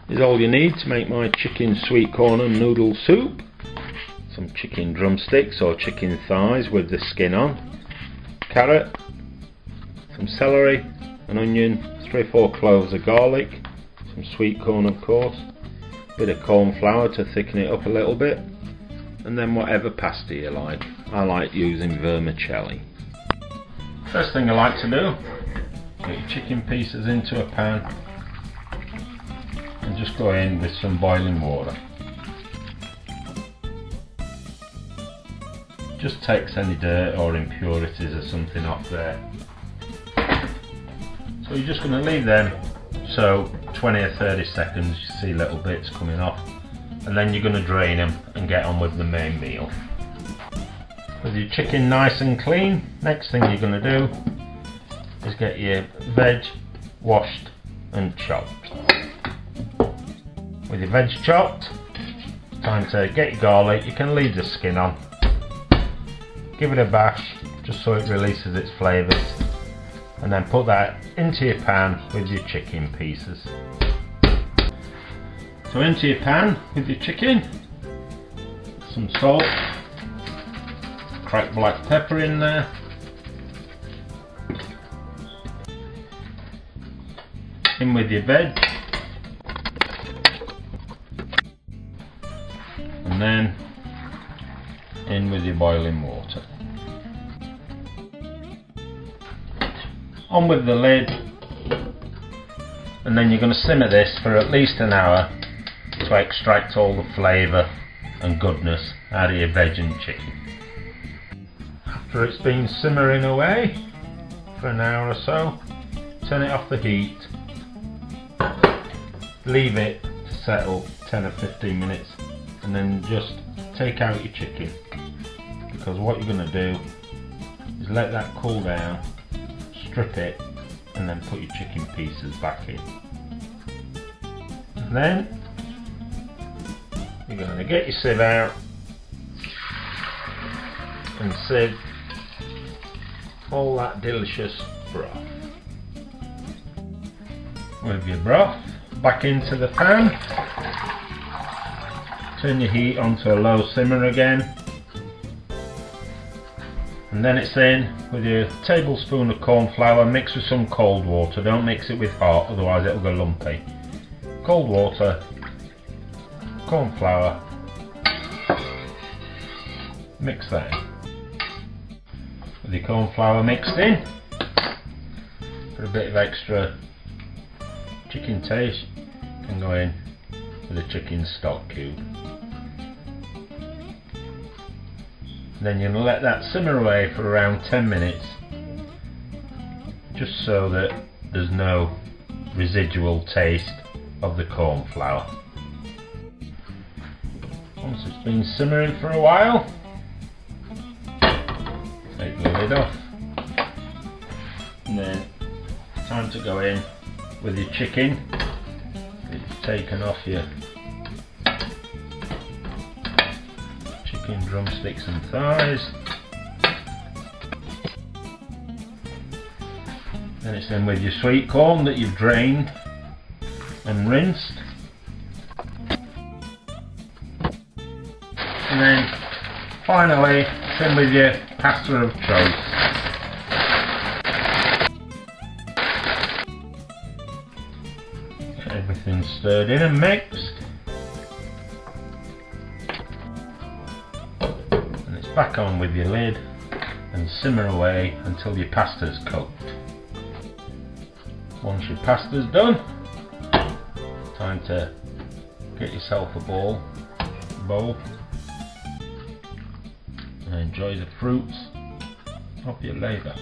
is all you need to make my chicken sweet corn and noodle soup. Some chicken drumsticks or chicken thighs with the skin on, carrot, some celery, an onion, 3 or 4 cloves of garlic, some sweet corn of course, a bit of cornflour to thicken it up a little bit, and then whatever pasta you like. I like using vermicelli. First thing I like to do, get your chicken pieces into a pan and just go in with some boiling water. Just takes any dirt or impurities or something off there. So you're just going to leave them so 20 or 30 seconds, you see little bits coming off, and then you're going to drain them and get on with the main meal. With your chicken nice and clean, next thing you're going to do is get your veg washed and chopped. With your veg chopped, it's time to get your garlic. You can leave the skin on. Give it a bash just so it releases its flavours, and then put that into your pan with your chicken pieces. So into your pan with your chicken, some salt, cracked black pepper in there, in with your veg, and then in with your boiling water. On with the lid, and then you're going to simmer this for at least an hour to extract all the flavour and goodness out of your veg and chicken. After it's been simmering away for an hour or so, turn it off the heat, leave it to settle 10 or 15 minutes, and then just take out your chicken, because what you're going to do is let that cool down, strip it, and then put your chicken pieces back in. And then you're going to get your sieve out and sieve all that delicious broth. With your broth back into the pan, turn your heat onto a low simmer again, and then it's in with your tablespoon of cornflour mixed with some cold water. Don't mix it with hot, otherwise it'll go lumpy. Cold water, cornflour, mix that in. With your cornflour mixed in, for a bit of extra chicken taste, you can go in with a chicken stock cube. Then you're going to let that simmer away for around 10 minutes, just so that there's no residual taste of the cornflour. Once it's been simmering for a while, take the lid off, and then time to go in with your chicken. It's taken off your chicken drumsticks and thighs. Then it's in with your sweet corn that you've drained and rinsed. And then finally it's in with your pasta of choice. Get everything stirred in and mixed. And it's back on with your lid and simmer away until your pasta's cooked. Once your pasta's done, time to get yourself a bowl and enjoy the fruits of your labour.